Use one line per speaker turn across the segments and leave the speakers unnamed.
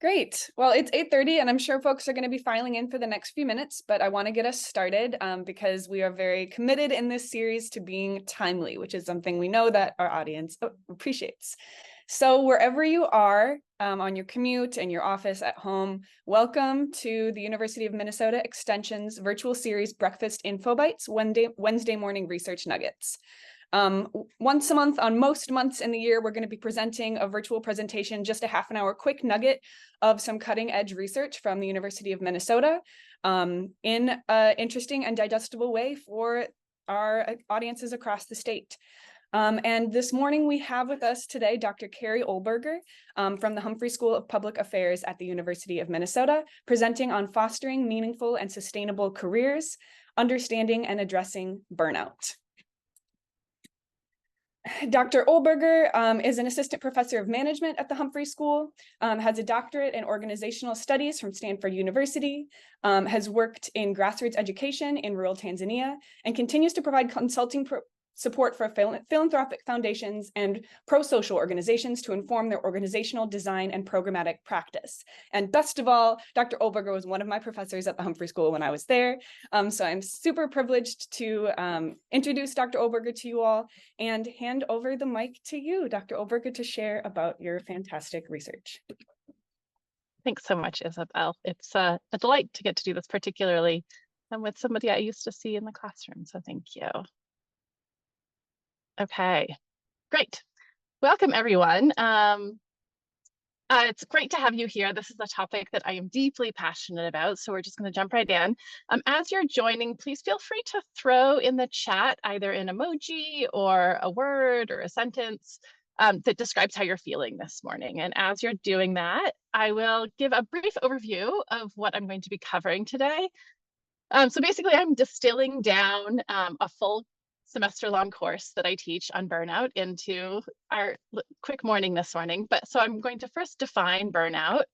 Great. Well, it's 8:30 and I'm sure folks are going to be filing in for the next few minutes, but I want to get us started because we are very committed in this series to being timely, which is something we know that our audience appreciates. So wherever you are on your commute, in your office, at home, welcome to the University of Minnesota Extension's virtual series Breakfast Info Bites, Wednesday morning research nuggets. Once a month, on most months in the year, we're going to be presenting a virtual presentation, just a half an hour quick nugget of some cutting edge research from the University of Minnesota in an interesting and digestible way for our audiences across the state. And this morning we have with us today Dr. Carrie Oelberger from the Humphrey School of Public Affairs at the University of Minnesota, presenting on fostering meaningful and sustainable careers, understanding and addressing burnout. Dr. Oelberger is an assistant professor of management at the Humphrey School, has a doctorate in organizational studies from Stanford University, has worked in grassroots education in rural Tanzania, and continues to provide consulting support for philanthropic foundations and pro-social organizations to inform their organizational design and programmatic practice. And best of all, Dr. Oelberger was one of my professors at the Humphrey School when I was there. So I'm super privileged to introduce Dr. Oelberger to you all and hand over the mic to you, Dr. Oelberger, to share about your fantastic research.
Thanks so much, Isabel. It's a delight to get to do this, particularly with somebody I used to see in the classroom. So thank you. Okay, great. Welcome, everyone. It's great to have you here. This is a topic that I am deeply passionate about, so we're just going to jump right in. As you're joining, please feel free to throw in the chat either an emoji or a word or a sentence that describes how you're feeling this morning. And as you're doing that, I will give a brief overview of what I'm going to be covering today. So basically, I'm distilling down a full semester-long course that I teach on burnout into our quick morning this morning. But so I'm going to first define burnout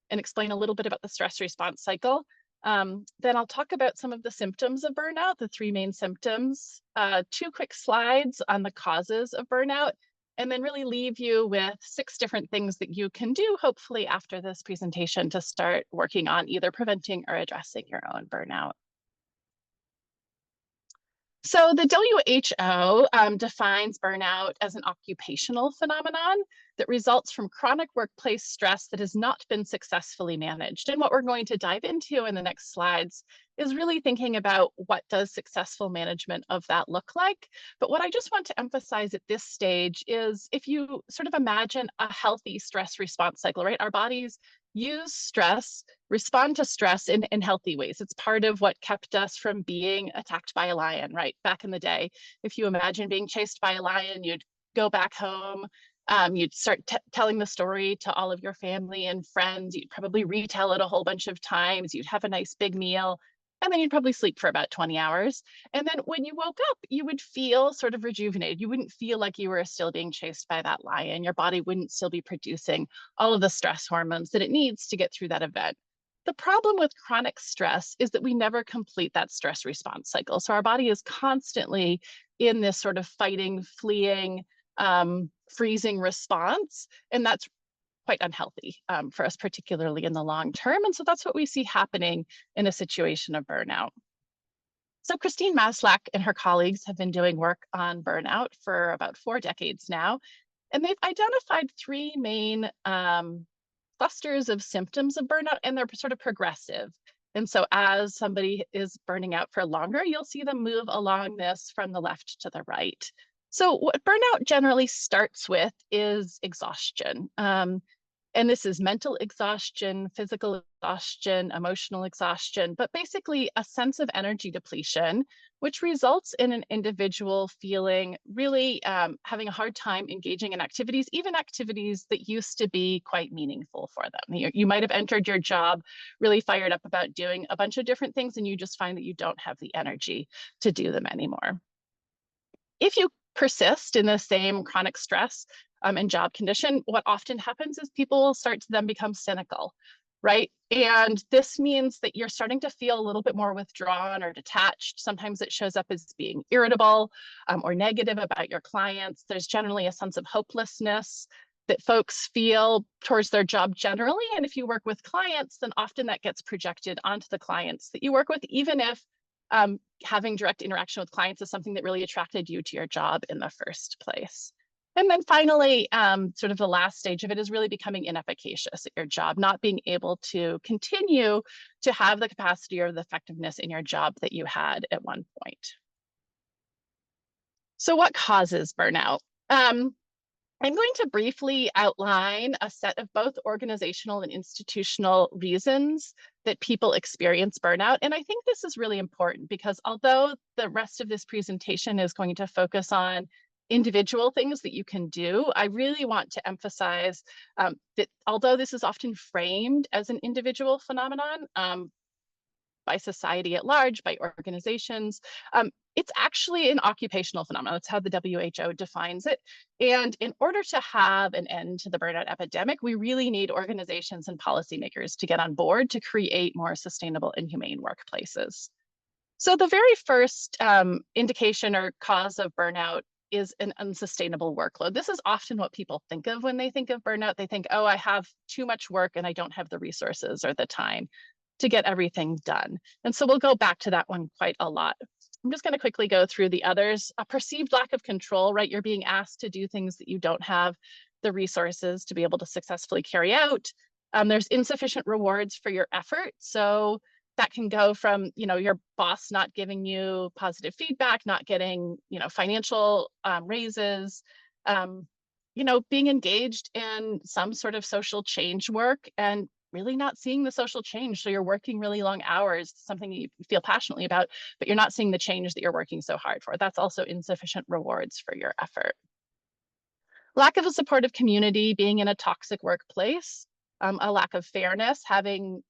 and explain a little bit about the stress response cycle. Then I'll talk about some of the symptoms of burnout, the three main symptoms, 2 quick slides on the causes of burnout, and then really leave you with 6 different things that you can do, hopefully after this presentation, to start working on either preventing or addressing your own burnout. So the WHO defines burnout as an occupational phenomenon that results from chronic workplace stress that has not been successfully managed. And what we're going to dive into in the next slides is really thinking about what does successful management of that look like. But what I just want to emphasize at this stage is if you sort of imagine a healthy stress response cycle, right? Our bodies use stress, respond to stress in healthy ways. It's part of what kept us from being attacked by a lion, right? Back in the day, if you imagine being chased by a lion, you'd go back home, you'd start telling the story to all of your family and friends. You'd probably retell it a whole bunch of times. You'd have a nice big meal, and then you'd probably sleep for about 20 hours. And then when you woke up, you would feel sort of rejuvenated. You wouldn't feel like you were still being chased by that lion. Your body wouldn't still be producing all of the stress hormones that it needs to get through that event. The problem with chronic stress is that we never complete that stress response cycle. So our body is constantly in this sort of fighting, fleeing, freezing response. And that's quite unhealthy for us, particularly in the long term. And so that's what we see happening in a situation of burnout. So Christine Maslach and her colleagues have been doing work on burnout for about 4 decades now. And they've identified 3 main clusters of symptoms of burnout, and they're sort of progressive. And so as somebody is burning out for longer, you'll see them move along this from the left to the right. So what burnout generally starts with is exhaustion. And this is mental exhaustion, physical exhaustion, emotional exhaustion, but basically a sense of energy depletion, which results in an individual feeling really having a hard time engaging in activities, even activities that used to be quite meaningful for them. You might have entered your job really fired up about doing a bunch of different things, and you just find that you don't have the energy to do them anymore. If you persist in the same chronic stress and job condition, what often happens is people start to then become cynical, right? And this means that you're starting to feel a little bit more withdrawn or detached. Sometimes it shows up as being irritable or negative about your clients. There's generally a sense of hopelessness. that folks feel towards their job generally. And if you work with clients, then often that gets projected onto the clients that you work with, even if having direct interaction with clients is something that really attracted you to your job in the first place. And then finally, sort of the last stage of it is really becoming inefficacious at your job, not being able to continue to have the capacity or the effectiveness in your job that you had at one point. So what causes burnout? I'm going to briefly outline a set of both organizational and institutional reasons that people experience burnout. And I think this is really important because although the rest of this presentation is going to focus on individual things that you can do, I really want to emphasize that although this is often framed as an individual phenomenon, by society at large, by organizations. It's actually an occupational phenomenon. That's how the WHO defines it. And in order to have an end to the burnout epidemic, we really need organizations and policymakers to get on board to create more sustainable and humane workplaces. So the very first indication or cause of burnout is an unsustainable workload. This is often what people think of when they think of burnout. They think, oh, I have too much work and I don't have the resources or the time to get everything done. And so we'll go back to that one quite a lot. I'm just going to quickly go through the others. A perceived lack of control, right? You're being asked to do things that you don't have the resources to be able to successfully carry out. There's insufficient rewards for your effort. So that can go from, your boss not giving you positive feedback, not getting, financial raises, being engaged in some sort of social change work and really not seeing the social change. So you're working really long hours, something you feel passionately about, but you're not seeing the change that you're working so hard for. That's also insufficient rewards for your effort. Lack of a supportive community, being in a toxic workplace, a lack of fairness, having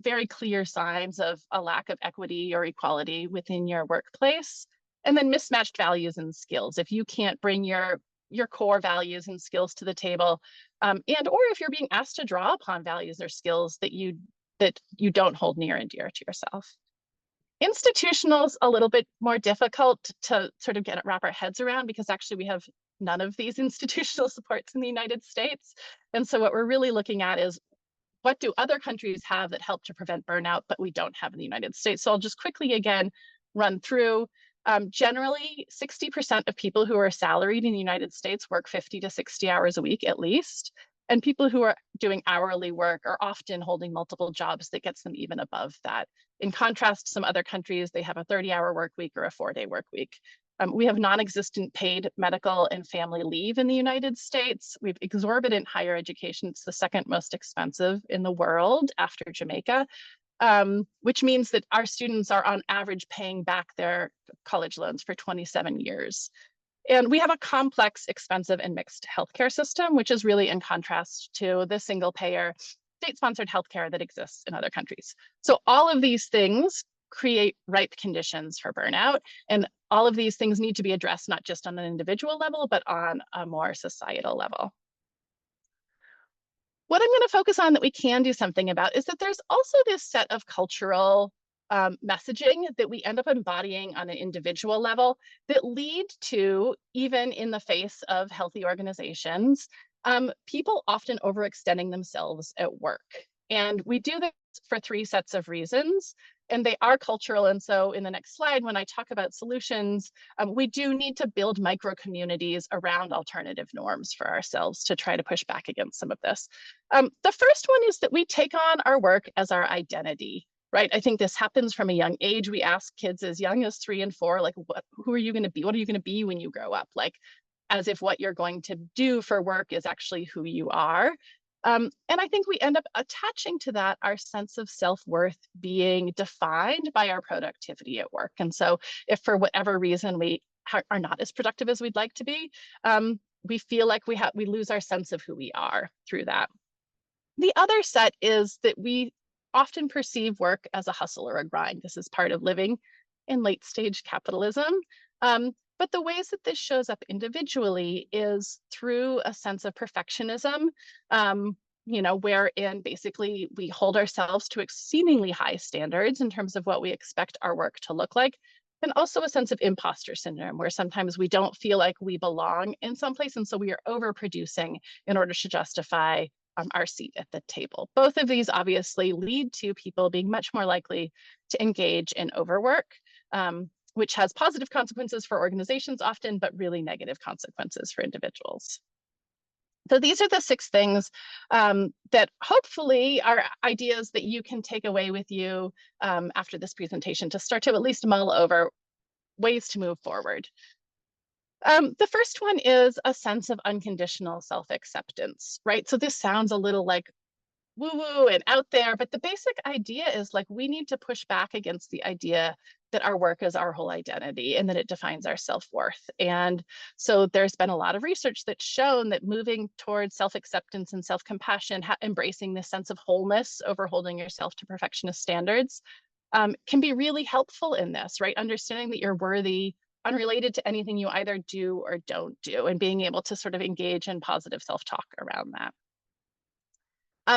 very clear signs of a lack of equity or equality within your workplace, and then mismatched values and skills. If you can't bring your core values and skills to the table, or if you're being asked to draw upon values or skills that you don't hold near and dear to yourself. Institutional's a little bit more difficult to sort of wrap our heads around because actually we have none of these institutional supports in the United States. And so what we're really looking at is what do other countries have that help to prevent burnout, but we don't have in the United States. So I'll just quickly again run through. Generally, 60% of people who are salaried in the United States work 50 to 60 hours a week at least. And people who are doing hourly work are often holding multiple jobs that gets them even above that. In contrast, some other countries, they have a 30-hour work week or a 4-day work week. We have non-existent paid medical and family leave in the United States. We have exorbitant higher education. It's the second most expensive in the world after Jamaica. Which means that our students are on average paying back their college loans for 27 years. And we have a complex, expensive, and mixed healthcare system, which is really in contrast to the single payer, state-sponsored healthcare that exists in other countries. So all of these things create ripe conditions for burnout. And all of these things need to be addressed, not just on an individual level, but on a more societal level. What I'm going to focus on that we can do something about is that there's also this set of cultural messaging that we end up embodying on an individual level that lead to, even in the face of healthy organizations, people often overextending themselves at work. And we do this for 3 sets of reasons, and they are cultural. And so in the next slide, when I talk about solutions, we do need to build micro communities around alternative norms for ourselves to try to push back against some of this. The first one is that we take on our work as our identity, right? I think this happens from a young age. We ask kids as young as 3 and 4, like, who are you going to be? What are you going to be when you grow up? Like, as if what you're going to do for work is actually who you are. And I think we end up attaching to that our sense of self-worth being defined by our productivity at work. And so if for whatever reason we are not as productive as we'd like to be, we feel like we lose our sense of who we are through that. The other set is that we often perceive work as a hustle or a grind. This is part of living in late stage capitalism. But the ways that this shows up individually is through a sense of perfectionism, wherein basically we hold ourselves to exceedingly high standards in terms of what we expect our work to look like. And also a sense of imposter syndrome, where sometimes we don't feel like we belong in some place, and so we are overproducing in order to justify our seat at the table. Both of these obviously lead to people being much more likely to engage in overwork, which has positive consequences for organizations often, but really negative consequences for individuals. So these are the 6 things that hopefully are ideas that you can take away with you after this presentation to start to at least mull over ways to move forward. The first one is a sense of unconditional self-acceptance, right? So this sounds a little like woo-woo and out there, but the basic idea is like we need to push back against the idea that our work is our whole identity and that it defines our self-worth. And so there's been a lot of research that's shown that moving towards self-acceptance and self-compassion, embracing this sense of wholeness over holding yourself to perfectionist standards, can be really helpful in this, right? Understanding that you're worthy, unrelated to anything you either do or don't do, and being able to sort of engage in positive self-talk around that.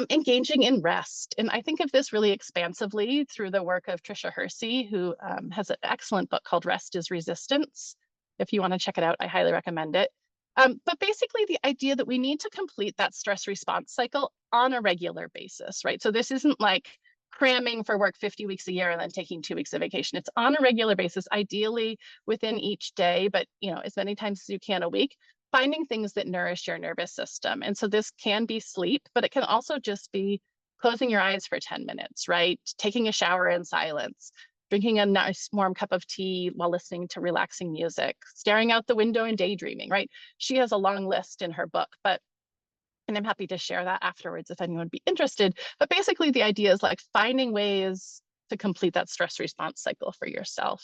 Engaging in rest. And I think of this really expansively through the work of Tricia Hersey, who has an excellent book called Rest is Resistance. If you want to check it out, I highly recommend it. But basically the idea that we need to complete that stress response cycle on a regular basis, right? So this isn't like cramming for work 50 weeks a year and then taking 2 weeks of vacation. It's on a regular basis, ideally within each day, but as many times as you can a week, finding things that nourish your nervous system. And so this can be sleep, but it can also just be closing your eyes for 10 minutes, right? Taking a shower in silence, drinking a nice warm cup of tea while listening to relaxing music, staring out the window and daydreaming, right? She has a long list in her book, and I'm happy to share that afterwards if anyone would be interested. But basically the idea is like finding ways to complete that stress response cycle for yourself.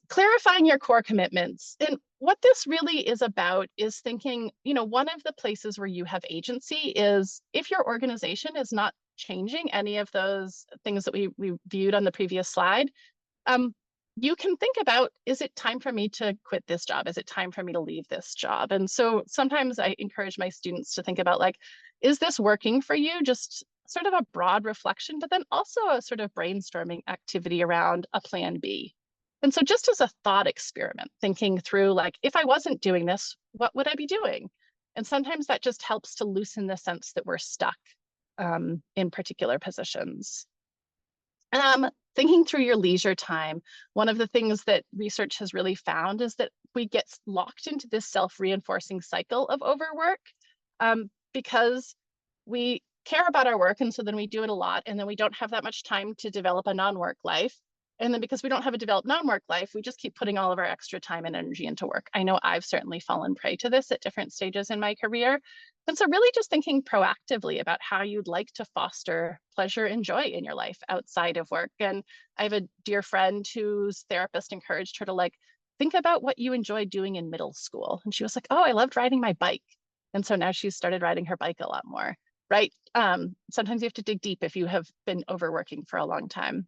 Clarifying your core commitments. And what this really is about is thinking, one of the places where you have agency is if your organization is not changing any of those things that we viewed on the previous slide, you can think about, is it time for me to quit this job? Is it time for me to leave this job? And so sometimes I encourage my students to think about like, is this working for you? Just sort of a broad reflection, but then also a sort of brainstorming activity around a plan B. And so just as a thought experiment, thinking through like, if I wasn't doing this, what would I be doing? And sometimes that just helps to loosen the sense that we're stuck in particular positions. Thinking through your leisure time, one of the things that research has really found is that we get locked into this self-reinforcing cycle of overwork because we care about our work. And so then we do it a lot, and then we don't have that much time to develop a non-work life. And then because we don't have a developed non-work life, we just keep putting all of our extra time and energy into work. I know I've certainly fallen prey to this at different stages in my career. And so really just thinking proactively about how you'd like to foster pleasure and joy in your life outside of work. And I have a dear friend whose therapist encouraged her to like, think about what you enjoyed doing in middle school. And she was like, oh, I loved riding my bike. And so now she's started riding her bike a lot more, right? Sometimes you have to dig deep if you have been overworking for a long time.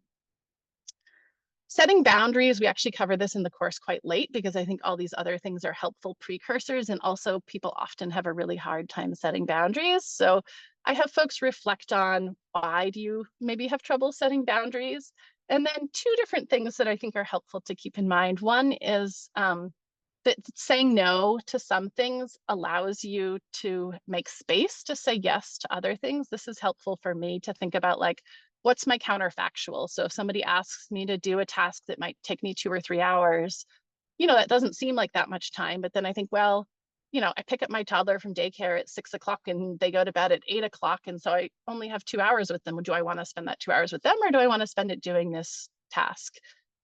Setting boundaries, we actually cover this in the course quite late because I think all these other things are helpful precursors, and also people often have a really hard time setting boundaries. So I have folks reflect on why do you maybe have trouble setting boundaries? And then 2 different things that I think are helpful to keep in mind. One is that saying no to some things allows you to make space to say yes to other things. This is helpful for me to think about like, what's my counterfactual? So if somebody asks me to do a task that might take me 2 or 3 hours, that doesn't seem like that much time. But then I think, well, I pick up my toddler from daycare at 6 o'clock and they go to bed at 8 o'clock. And so I only have 2 hours with them. Do I want to spend that 2 hours with them, or do I want to spend it doing this task?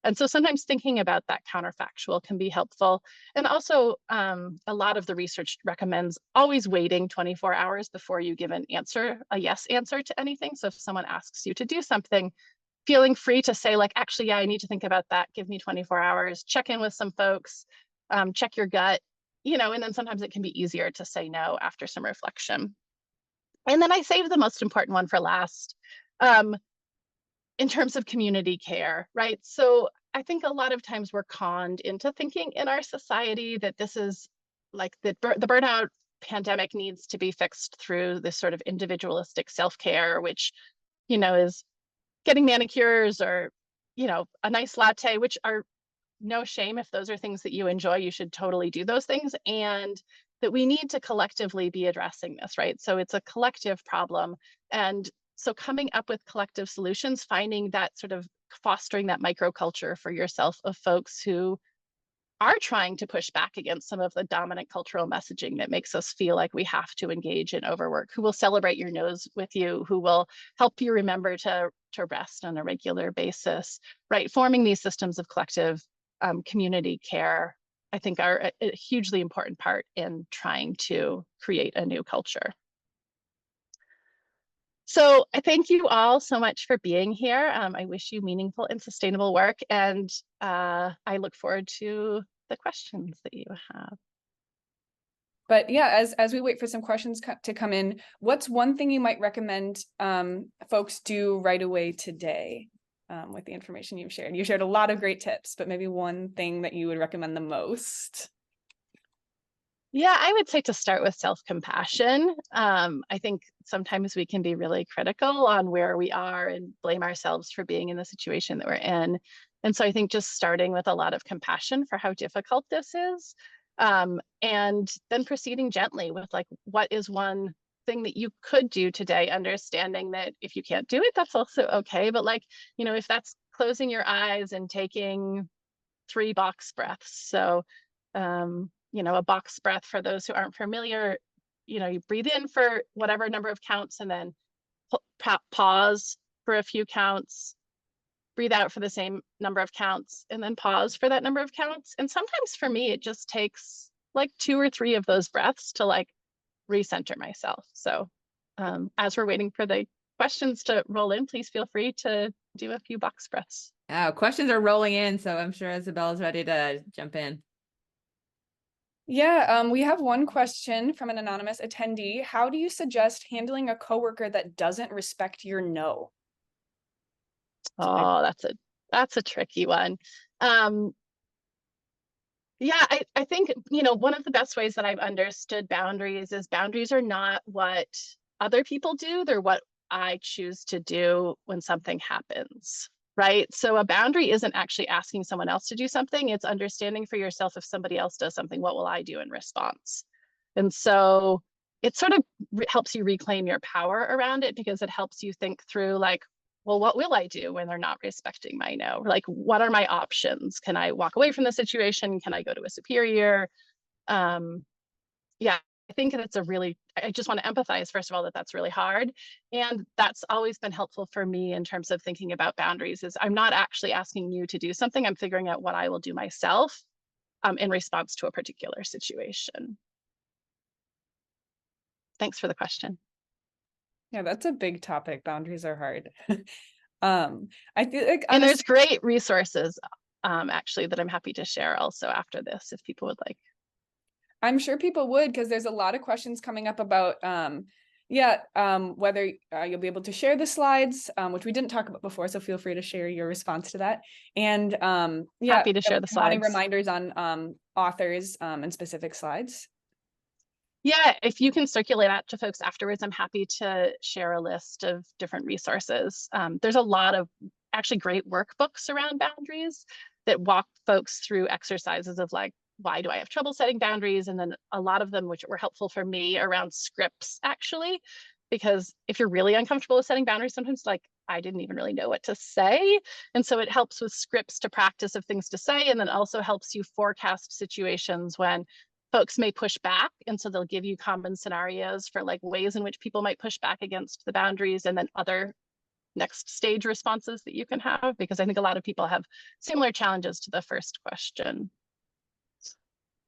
And so sometimes thinking about that counterfactual can be helpful. And also a lot of the research recommends always waiting 24 hours before you give a yes answer to anything. So if someone asks you to do something, feeling free to say like, actually, yeah, I need to think about that. Give me 24 hours, check in with some folks, check your gut, and then sometimes it can be easier to say no after some reflection. And then I saved the most important one for last. In terms of community care, right? So I think a lot of times we're conned into thinking in our society that this is like the burnout pandemic needs to be fixed through this sort of individualistic self-care, which, is getting manicures or a nice latte, which are no shame if those are things that you enjoy, you should totally do those things. And that we need to collectively be addressing this, right? So it's a collective problem. And so coming up with collective solutions, finding that sort of fostering that microculture for yourself of folks who are trying to push back against some of the dominant cultural messaging that makes us feel like we have to engage in overwork, who will celebrate your nose with you, who will help you remember to rest on a regular basis, right? Forming these systems of collective community care, I think, are a hugely important part in trying to create a new culture. So I thank you all so much for being here. I wish you meaningful and sustainable work, and I look forward to the questions that you have.
But yeah, as we wait for some questions to come in, what's one thing you might recommend folks do right away today with the information you've shared? You shared a lot of great tips, but maybe one thing that you would recommend the most.
Yeah, I would say to start with self-compassion. I think sometimes we can be really critical on where we are and blame ourselves for being in the situation that we're in. And so I think just starting with a lot of compassion for how difficult this is, and then proceeding gently with like, what is one thing that you could do today, understanding that if you can't do it, that's also okay. But like, if that's closing your eyes and taking 3 box breaths. So, a box breath, for those who aren't familiar, you breathe in for whatever number of counts and then pause for a few counts, breathe out for the same number of counts, and then pause for that number of counts. And sometimes for me, it just takes like 2 or 3 of those breaths to like recenter myself. So as we're waiting for the questions to roll in, please feel free to do a few box breaths.
Questions are rolling in, so I'm sure Isabella's ready to jump in.
Yeah, we have one question from an anonymous attendee. How do you suggest handling a coworker that doesn't respect your no?
Oh, that's a tricky one. Yeah, I think, one of the best ways that I've understood boundaries is boundaries are not what other people do, they're what I choose to do when something happens, right? So a boundary isn't actually asking someone else to do something, it's understanding for yourself, if somebody else does something, what will I do in response? And so it sort of helps you reclaim your power around it, because it helps you think through like, well, what will I do when they're not respecting my no? Like, what are my options? Can I walk away from the situation? Can I go to a superior? Yeah, I think that's I just want to empathize, first of all, that that's really hard. And that's always been helpful for me in terms of thinking about boundaries, is I'm not actually asking you to do something. I'm figuring out what I will do myself in response to a particular situation. Thanks for the question.
Yeah, that's a big topic. Boundaries are hard. I feel like,
and there's great resources actually that I'm happy to share also after this, if people would like.
I'm sure people would, because there's a lot of questions coming up about whether you'll be able to share the slides, which we didn't talk about before, so feel free to share your response to that. And
happy to share the slides.
Reminders on authors and specific slides.
Yeah, if you can circulate that to folks afterwards, I'm happy to share a list of different resources. There's a lot of actually great workbooks around boundaries that walk folks through exercises of like, why do I have trouble setting boundaries? And then a lot of them, which were helpful for me, around scripts, actually, because if you're really uncomfortable with setting boundaries, sometimes like, I didn't even really know what to say. And so it helps with scripts to practice of things to say, and then also helps you forecast situations when folks may push back. And so they'll give you common scenarios for like ways in which people might push back against the boundaries, and then other next stage responses that you can have, because I think a lot of people have similar challenges to the first question.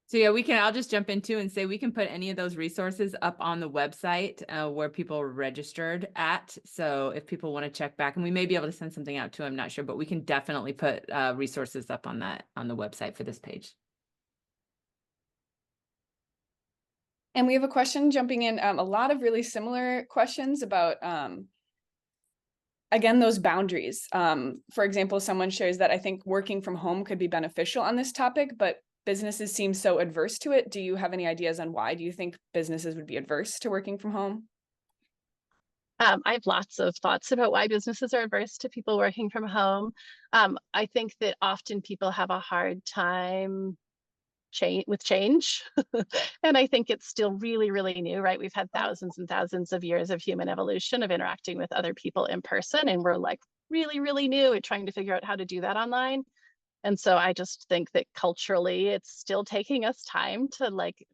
So yeah, I'll just jump in too and say we can put any of those resources up on the website where people are registered at. So if people want to check back, and we may be able to send something out too, I'm not sure, but we can definitely put resources up on the website for this page.
And we have a question jumping in, a lot of really similar questions about, again, those boundaries. For example, someone shares that I think working from home could be beneficial on this topic, but businesses seem so adverse to it. Do you have any ideas on why? Do you think businesses would be adverse to working from home?
I have lots of thoughts about why businesses are adverse to people working from home. I think that often people have a hard time with change. And I think it's still really, really new, right? We've had thousands and thousands of years of human evolution of interacting with other people in person. And we're like really, really new at trying to figure out how to do that online. And so I just think that culturally, it's still taking us time to like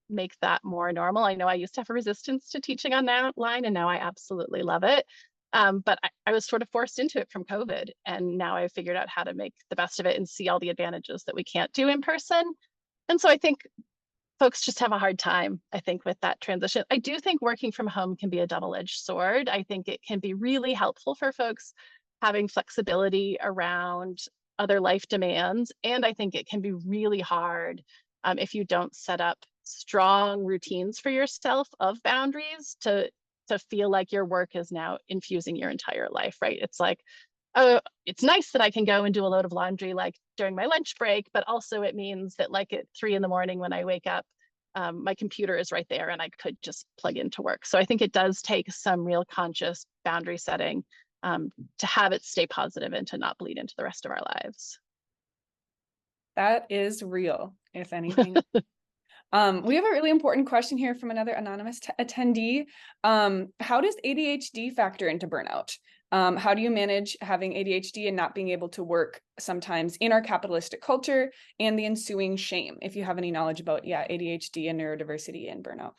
make that more normal. I know I used to have a resistance to teaching online, and now I absolutely love it. But I was sort of forced into it from COVID, and now I've figured out how to make the best of it and see all the advantages that we can't do in person. And so I think folks just have a hard time, I think, with that transition. I do think working from home can be a double-edged sword. I think it can be really helpful for folks having flexibility around other life demands. And I think it can be really hard if you don't set up strong routines for yourself of boundaries to feel like your work is now infusing your entire life, right? It's like, oh, it's nice that I can go and do a load of laundry like during my lunch break, but also it means that like at 3 in the morning when I wake up, my computer is right there and I could just plug into work. So I think it does take some real conscious boundary setting to have it stay positive and to not bleed into the rest of our lives.
That is real, if anything. We have a really important question here from another anonymous attendee. How does ADHD factor into burnout? How do you manage having ADHD and not being able to work sometimes in our capitalistic culture and the ensuing shame? If you have any knowledge about, ADHD and neurodiversity and burnout.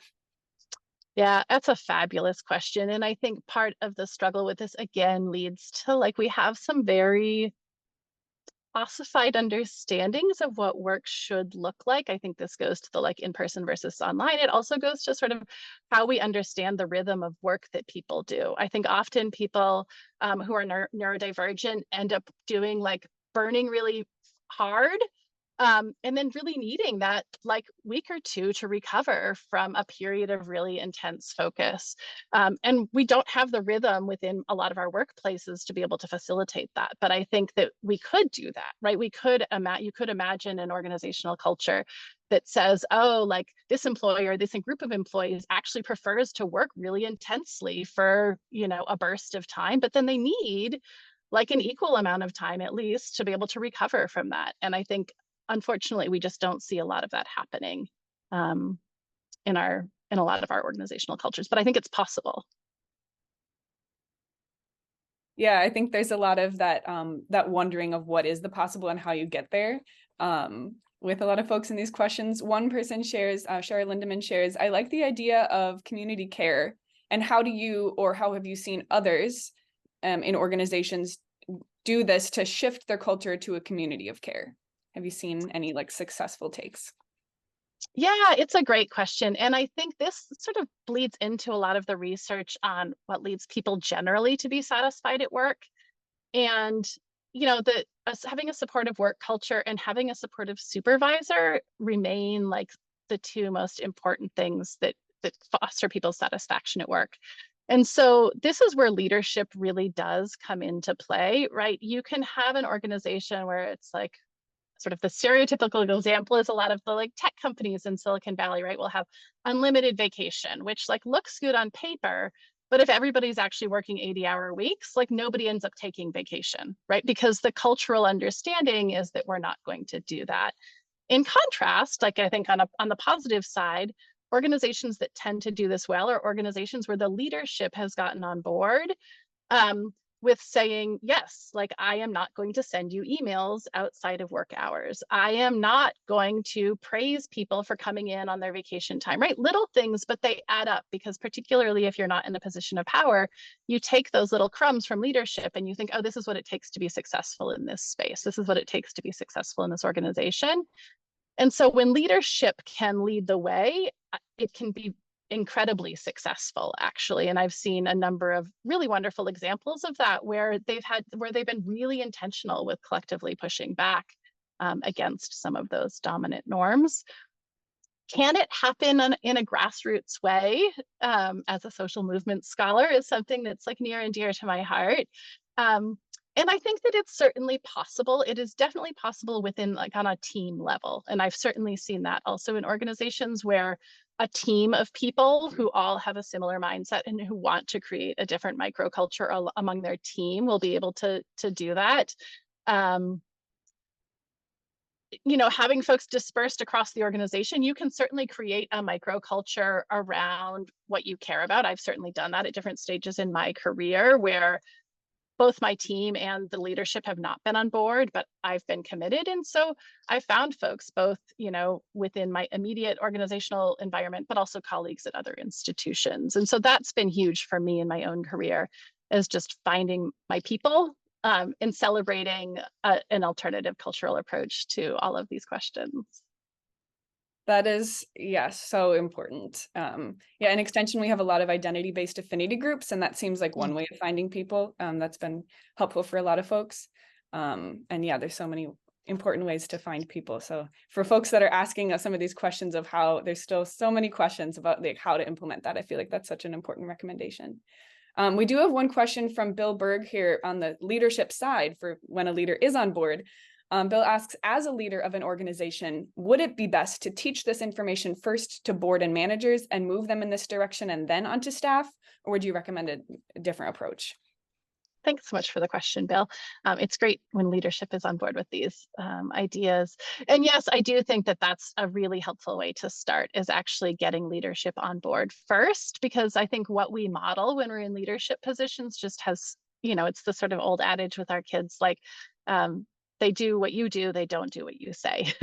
Yeah, that's a fabulous question. And I think part of the struggle with this again leads to like we have some very ossified understandings of what work should look like. I think this goes to the like in-person versus online. It also goes to sort of how we understand the rhythm of work that people do. I think often people who are neurodivergent end up doing like burning really hard and then really needing that like week or two to recover from a period of really intense focus. And we don't have the rhythm within a lot of our workplaces to be able to facilitate that. But I think that we could do that, right? You could imagine an organizational culture that says, oh, like this employer, this group of employees actually prefers to work really intensely for, a burst of time, but then they need like an equal amount of time at least to be able to recover from that. And I think unfortunately, we just don't see a lot of that happening in a lot of our organizational cultures, but I think it's possible.
Yeah, I think there's a lot of that that wondering of what is the possible and how you get there. With a lot of folks in these questions, one person shares, Sherry Lindemann shares, I like the idea of community care. And how have you seen others in organizations do this to shift their culture to a community of care? Have you seen any like successful takes?
Yeah, it's a great question. And I think this sort of bleeds into a lot of the research on what leads people generally to be satisfied at work. And, having a supportive work culture and having a supportive supervisor remain like the two most important things that foster people's satisfaction at work. And so this is where leadership really does come into play, right? You can have an organization where it's like, sort of the stereotypical example is a lot of the like tech companies in Silicon Valley, right? Will have unlimited vacation, which like looks good on paper, but if everybody's actually working 80-hour weeks, like nobody ends up taking vacation, right? Because the cultural understanding is that we're not going to do that. In contrast, like I think on the positive side, organizations that tend to do this well are organizations where the leadership has gotten on board with saying, yes, like I am not going to send you emails outside of work hours. I am not going to praise people for coming in on their vacation time, right? Little things, but they add up because particularly if you're not in a position of power, you take those little crumbs from leadership and you think, oh, this is what it takes to be successful in this space. This is what it takes to be successful in this organization. And so when leadership can lead the way, it can be incredibly successful, actually. And I've seen a number of really wonderful examples of that where they've been really intentional with collectively pushing back against some of those dominant norms. Can it happen in a grassroots way? As a social movement scholar, is something that's like near and dear to my heart. And I think that it's certainly possible. It is definitely possible within like on a team level. And I've certainly seen that also in organizations where a team of people who all have a similar mindset and who want to create a different microculture among their team will be able to do that. You know, having folks dispersed across the organization, you can certainly create a microculture around what you care about. I've certainly done that at different stages in my career where both my team and the leadership have not been on board, but I've been committed. And so I found folks both, you know, within my immediate organizational environment, but also colleagues at other institutions. And so that's been huge for me in my own career, is just finding my people and celebrating an alternative cultural approach to all of these questions.
That is, yes, so important. Yeah, in Extension, we have a lot of identity-based affinity groups, and that seems like one way of finding people. That's been helpful for a lot of folks. And yeah, there's so many important ways to find people. So for folks that are asking us some of these questions of how, there's still so many questions about like how to implement that. I feel like that's such an important recommendation. We do have one question from Bill Berg here on the leadership side for when a leader is on board. Bill asks, as a leader of an organization, would it be best to teach this information first to board and managers and move them in this direction and then onto staff? Or would you recommend a different approach?
Thanks so much for the question, Bill. It's great when leadership is on board with these ideas. And yes, I do think that that's a really helpful way to start, is actually getting leadership on board first, because I think what we model when we're in leadership positions just has, you know, it's the sort of old adage with our kids, like, they do what you do, they don't do what you say.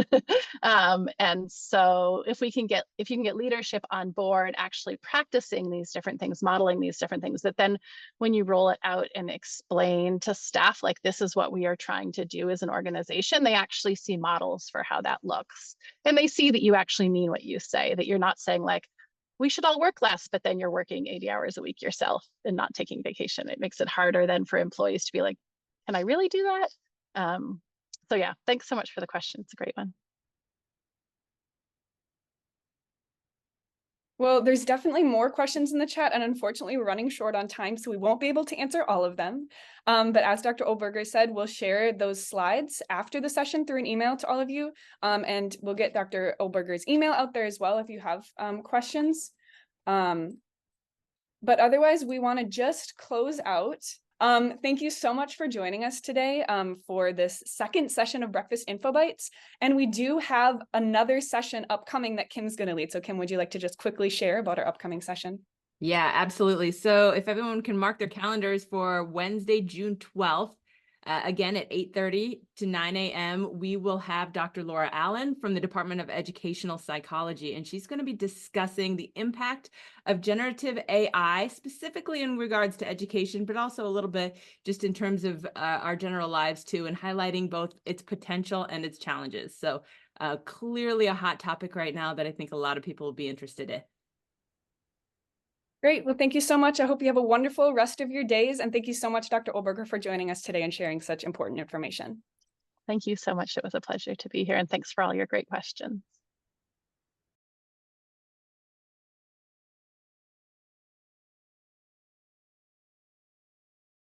And so if you can get leadership on board, actually practicing these different things, modeling these different things, that then when you roll it out and explain to staff, like, this is what we are trying to do as an organization, they actually see models for how that looks. And they see that you actually mean what you say, that you're not saying like, we should all work less, but then you're working 80 hours a week yourself and not taking vacation. It makes it harder then for employees to be like, can I really do that? So yeah, thanks so much for the question. It's a great one.
Well, there's definitely more questions in the chat, and unfortunately we're running short on time, so we won't be able to answer all of them. But as Dr. Oelberger said, we'll share those slides after the session through an email to all of you, and we'll get Dr. Oelberger's email out there as well if you have questions. But otherwise, we want to just close out. Thank you so much for joining us today for this second session of Breakfast Info Bites. And we do have another session upcoming that Kim's going to lead. So Kim, would you like to just quickly share about our upcoming session?
Yeah, absolutely. So if everyone can mark their calendars for Wednesday, June 12th, again at 8:30 to 9 a.m., we will have Dr. Laura Allen from the Department of Educational Psychology, and she's going to be discussing the impact of generative AI, specifically in regards to education, but also a little bit just in terms of our general lives too, and highlighting both its potential and its challenges. So clearly a hot topic right now that I think a lot of people will be interested in.
Great. Well, thank you so much. I hope you have a wonderful rest of your days. And thank you so much, Dr. Oelberger, for joining us today and sharing such important information.
Thank you so much. It was a pleasure to be here. And thanks for all your great questions.